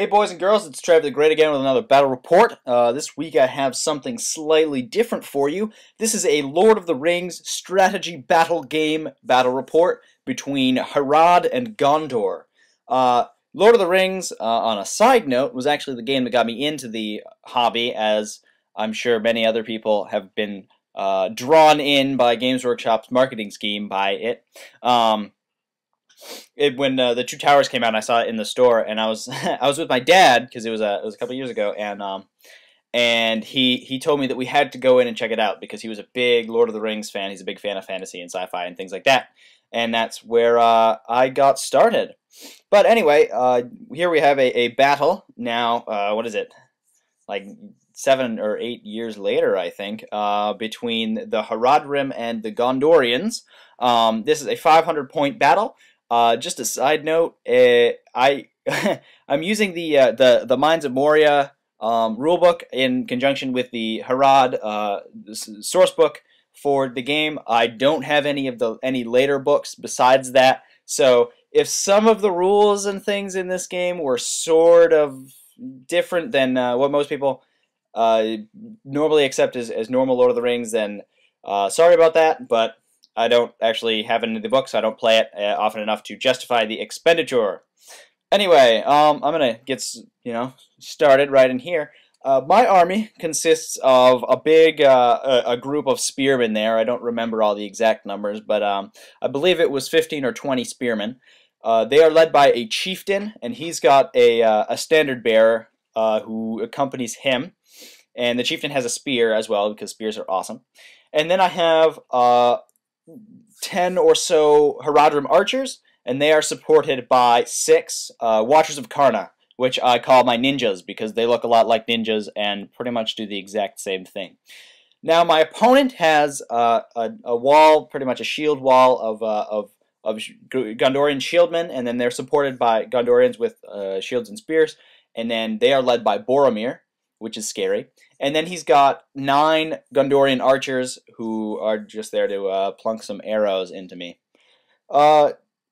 Hey boys and girls, it's Trevy the Great again with another battle report. This week I have something slightly different for you. This is a Lord of the Rings strategy battle game battle report between Harad and Gondor. Lord of the Rings, on a side note, was actually the game that got me into the hobby, as I'm sure many other people have been drawn in by Games Workshop's marketing scheme by it. When the Two Towers came out, I saw it in the store, and I was I was with my dad because it was a couple years ago, and he told me that we had to go in and check it out because he was a big Lord of the Rings fan. He's a big fan of fantasy and sci-fi and things like that, and that's where I got started. But anyway, here we have a battle now. What is it? Like 7 or 8 years later, I think, between the Harad and the Gondorians. This is a 500-point battle. Just a side note, I'm using the Mines of Moria rulebook in conjunction with the Harad sourcebook for the game. I don't have any later books besides that, so if some of the rules and things in this game were sort of different than what most people normally accept as normal Lord of the Rings, then sorry about that, but I don't actually have it in the books. I don't play it often enough to justify the expenditure. Anyway, I'm gonna get started right in here. My army consists of a big a group of spearmen there. I don't remember all the exact numbers, but I believe it was 15 or 20 spearmen. They are led by a chieftain, and he's got a standard bearer who accompanies him. And the chieftain has a spear as well, because spears are awesome. And then I have 10 or so Haradrim archers, and they are supported by 6 Watchers of Karna, which I call my ninjas because they look a lot like ninjas and pretty much do the exact same thing. Now my opponent has a wall, pretty much a shield wall of Gondorian shieldmen, and then they're supported by Gondorians with shields and spears, and then they are led by Boromir, which is scary. And then he's got 9 Gondorian archers who are just there to plunk some arrows into me.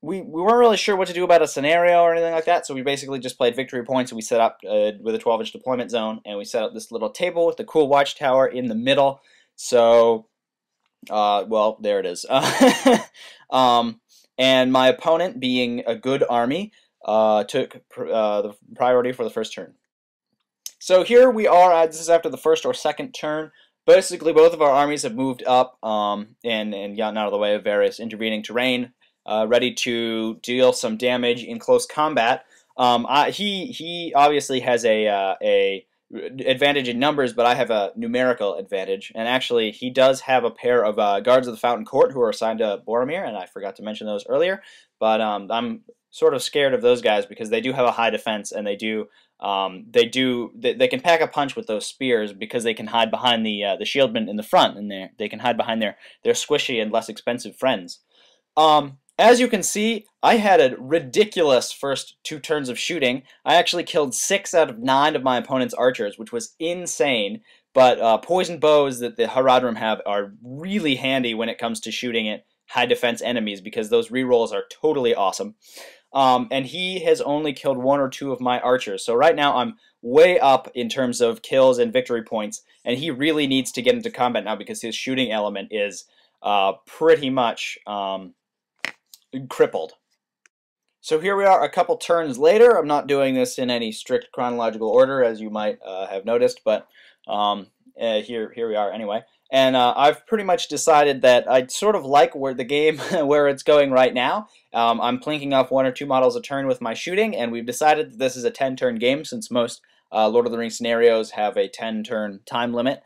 We weren't really sure what to do about a scenario or anything like that, so we basically just played victory points, and we set up with a 12-inch deployment zone, and we set up this little table with the cool watchtower in the middle. So, well, there it is. And my opponent, being a good army, took the priority for the first turn. So here we are, this is after the first or second turn. Basically, both of our armies have moved up and gotten out of the way of various intervening terrain, ready to deal some damage in close combat. He obviously has a advantage in numbers, but I have a numerical advantage. And actually, he does have a pair of guards of the Fountain Court who are assigned to Boromir, and I forgot to mention those earlier. But I'm sort of scared of those guys because they do have a high defense, and they can pack a punch with those spears because they can hide behind the shieldmen in the front, and they can hide behind their squishy and less expensive friends. As you can see, I had a ridiculous first 2 turns of shooting. I actually killed 6 out of 9 of my opponent's archers, which was insane. But poison bows that the Haradrim have are really handy when it comes to shooting at high defense enemies because those rerolls are totally awesome. And he has only killed 1 or 2 of my archers. So right now I'm way up in terms of kills and victory points, and he really needs to get into combat now because his shooting element is pretty much crippled. So here we are a couple turns later. I'm not doing this in any strict chronological order, as you might have noticed, but here we are anyway. And I've pretty much decided that I sort of like where the game where it's going right now. I'm plinking off 1 or 2 models a turn with my shooting, and we've decided that this is a 10-turn game since most Lord of the Rings scenarios have a 10-turn time limit.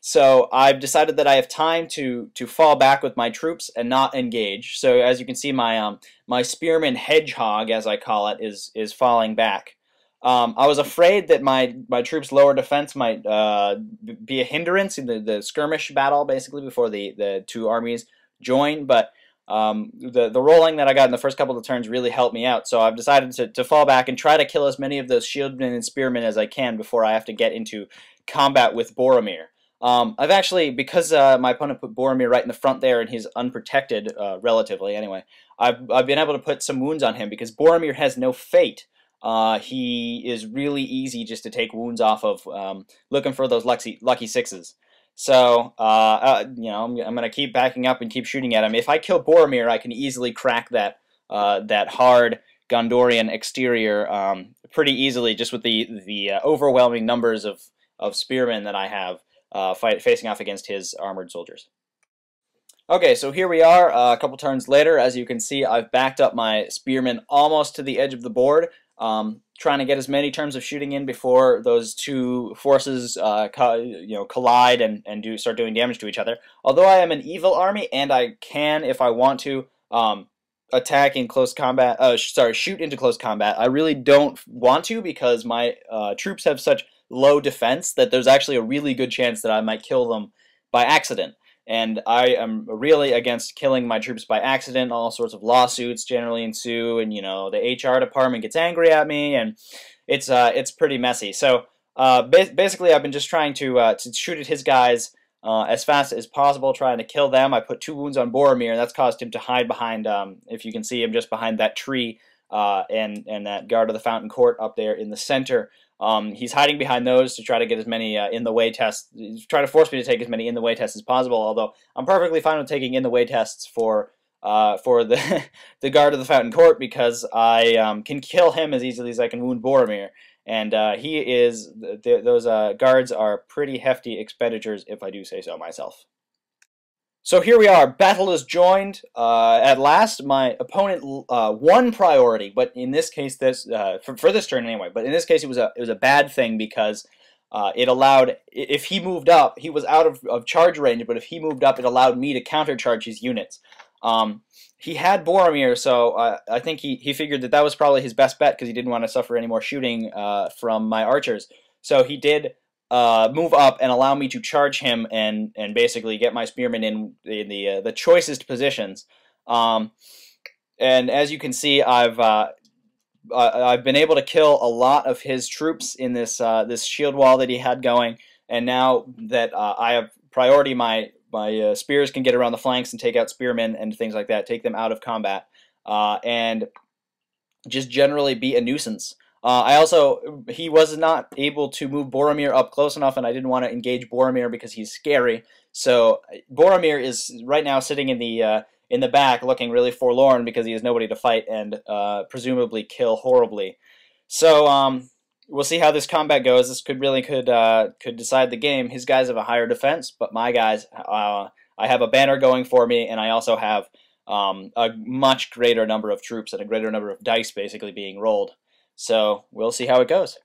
So I've decided that I have time to fall back with my troops and not engage. So as you can see, my my spearman hedgehog, as I call it, is falling back. I was afraid that my troops' lower defense might be a hindrance in the skirmish battle, basically, before the 2 armies join, but the rolling that I got in the first couple of turns really helped me out, so I've decided to fall back and try to kill as many of those shieldmen and spearmen as I can before I have to get into combat with Boromir. I've actually, because my opponent put Boromir right in the front there and he's unprotected, relatively anyway, I've been able to put some wounds on him because Boromir has no fate. he is really easy just to take wounds off of, looking for those lucky sixes. So, you know, I'm going to keep backing up and keep shooting at him. If I kill Boromir, I can easily crack that hard Gondorian exterior pretty easily, just with the overwhelming numbers of spearmen that I have facing off against his armored soldiers. Okay, so here we are, a couple turns later. As you can see, I've backed up my spearmen almost to the edge of the board, trying to get as many turns of shooting in before those two forces collide and start doing damage to each other. Although I am an evil army, and I can, if I want to, attack in close combat, shoot into close combat, I really don't want to, because my troops have such low defense that there's actually a really good chance that I might kill them by accident. And I am really against killing my troops by accident. All sorts of lawsuits generally ensue, and the HR department gets angry at me, and it's pretty messy. So basically, I've been just trying to shoot at his guys as fast as possible, trying to kill them. I put 2 wounds on Boromir, and that's caused him to hide behind. If you can see him, just behind that tree and that guard of the Fountain Court up there in the center. He's hiding behind those to try to get as many in the way tests, try to force me to take as many in the way tests as possible, although I'm perfectly fine with taking in the way tests for the the guard of the Fountain Court, because I can kill him as easily as I can wound Boromir, and those guards are pretty hefty expenditures, if I do say so myself. So here we are. Battle is joined. At last, my opponent won priority, but in this case, for this turn anyway. But in this case, it was a bad thing, because it allowed, if he moved up, he was out of charge range. But if he moved up, it allowed me to countercharge his units. He had Boromir, so I think he figured that was probably his best bet, because he didn't want to suffer any more shooting from my archers. So he did move up and allow me to charge him and basically get my spearmen in the choicest positions. And as you can see, I've been able to kill a lot of his troops in this shield wall that he had going. And now that I have priority, my spears can get around the flanks and take out spearmen and things like that, take them out of combat, and just generally be a nuisance. He was not able to move Boromir up close enough, and I didn't want to engage Boromir because he's scary. So Boromir is right now sitting in the back, looking really forlorn because he has nobody to fight and presumably kill horribly. So we'll see how this combat goes. This could decide the game. His guys have a higher defense, but my guys, I have a banner going for me, and I also have a much greater number of troops and a greater number of dice basically being rolled. So we'll see how it goes.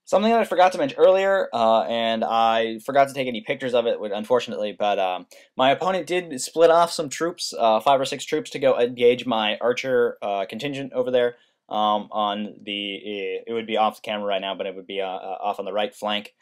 Something that I forgot to mention earlier, and I forgot to take any pictures of it, unfortunately, but my opponent did split off some troops, 5 or 6 troops, to go engage my archer contingent over there. It would be off the camera right now, but it would be off on the right flank.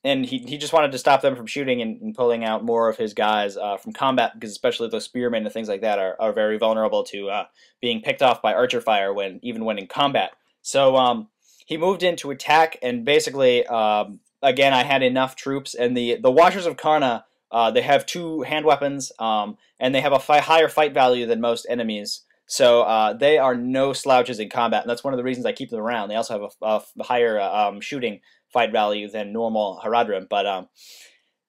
And he just wanted to stop them from shooting and pulling out more of his guys from combat, because especially those spearmen and things like that are very vulnerable to being picked off by archer fire even when in combat. So he moved in to attack, and basically, again, I had enough troops, and the Watchers of Karna, they have 2 hand weapons, and they have a higher fight value than most enemies. So they are no slouches in combat, and that's one of the reasons I keep them around. They also have a higher shooting fight value than normal Haradrim, but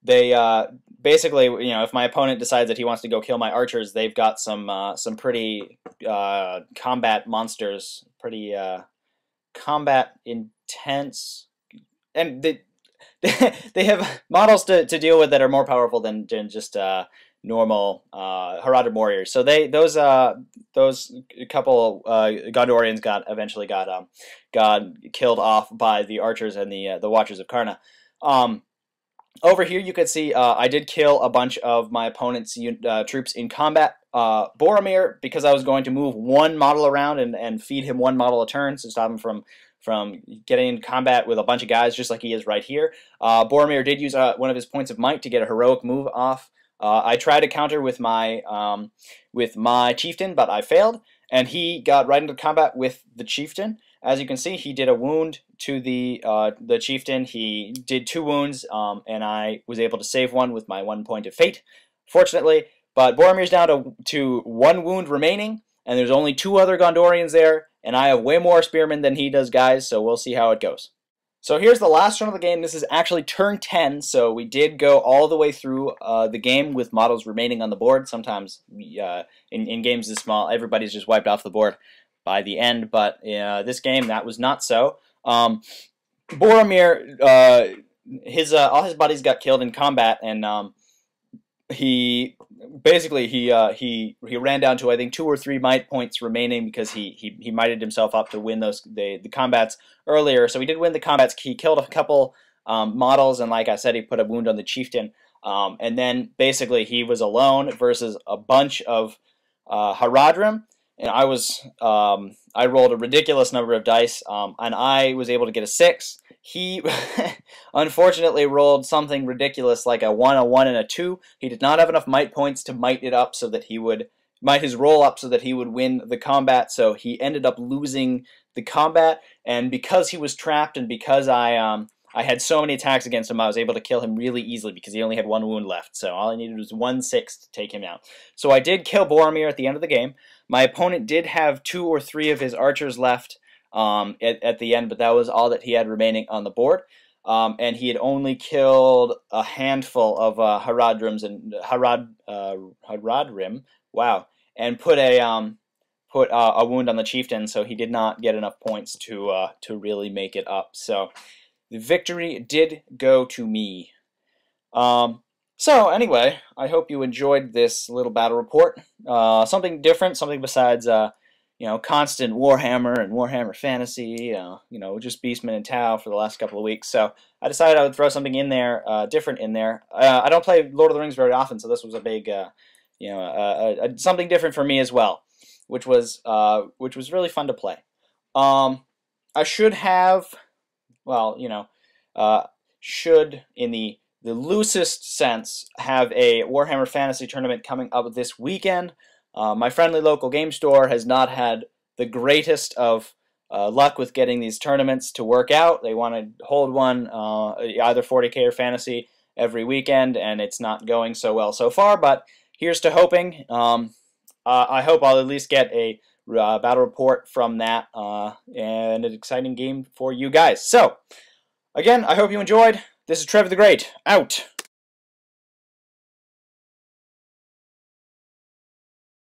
they basically, if my opponent decides that he wants to go kill my archers, they've got some pretty combat monsters, pretty combat intense, and they have models to deal with that are more powerful than just normal Haradrim warriors. So those couple Gondorians eventually got killed off by the archers and the Watchers of Karna. Over here you could see I did kill a bunch of my opponent's troops in combat. Boromir, because I was going to move 1 model around and feed him 1 model a turn to stop him from getting in combat with a bunch of guys, just like he is right here. Boromir did use one of his points of might to get a heroic move off. I tried to counter with my chieftain, but I failed, and he got right into combat with the chieftain. As you can see, he did a wound to the chieftain. He did 2 wounds, and I was able to save 1 with my 1 point of fate, fortunately. But Boromir's down to 1 wound remaining, and there's only 2 other Gondorians there, and I have way more spearmen than he does, guys, so we'll see how it goes. So here's the last turn of the game. This is actually turn 10, so we did go all the way through the game with models remaining on the board. Sometimes in games this small, everybody's just wiped off the board by the end, but this game, that was not so. Boromir, all his buddies got killed in combat, and he ran down to, I think, 2 or 3 might points remaining because he mighted himself up to win the combats earlier. So he did win the combats. He killed a couple models, and like I said, he put a wound on the chieftain. And then basically he was alone versus a bunch of Haradrim, and I rolled a ridiculous number of dice, and I was able to get a 6. He unfortunately rolled something ridiculous like a 1, and a 2. He did not have enough might points to might it up so that he would might his roll up so that he would win the combat. So he ended up losing the combat, and because he was trapped and because I had so many attacks against him, I was able to kill him really easily because he only had 1 wound left. So all I needed was 1/6 to take him out. So I did kill Boromir at the end of the game. My opponent did have 2 or 3 of his archers left at the end, but that was all that he had remaining on the board. And he had only killed a handful of Haradrims and Haradrim. Wow, and put a wound on the chieftain, so he did not get enough points to really make it up. So the victory did go to me. So anyway, I hope you enjoyed this little battle report. Something different, something besides constant Warhammer and Warhammer Fantasy, just Beastmen and Tau for the last couple of weeks. So I decided I would throw something in there, different in there. I don't play Lord of the Rings very often, so this was a big, something different for me as well, which was really fun to play. I should have, should in the loosest sense have a Warhammer Fantasy tournament coming up this weekend. My friendly local game store has not had the greatest of luck with getting these tournaments to work out. They want to hold one, either 40K or Fantasy, every weekend, and it's not going so well so far, but here's to hoping. I hope I'll at least get a battle report from that and an exciting game for you guys. So, again, I hope you enjoyed. This is Trevy the Great, out.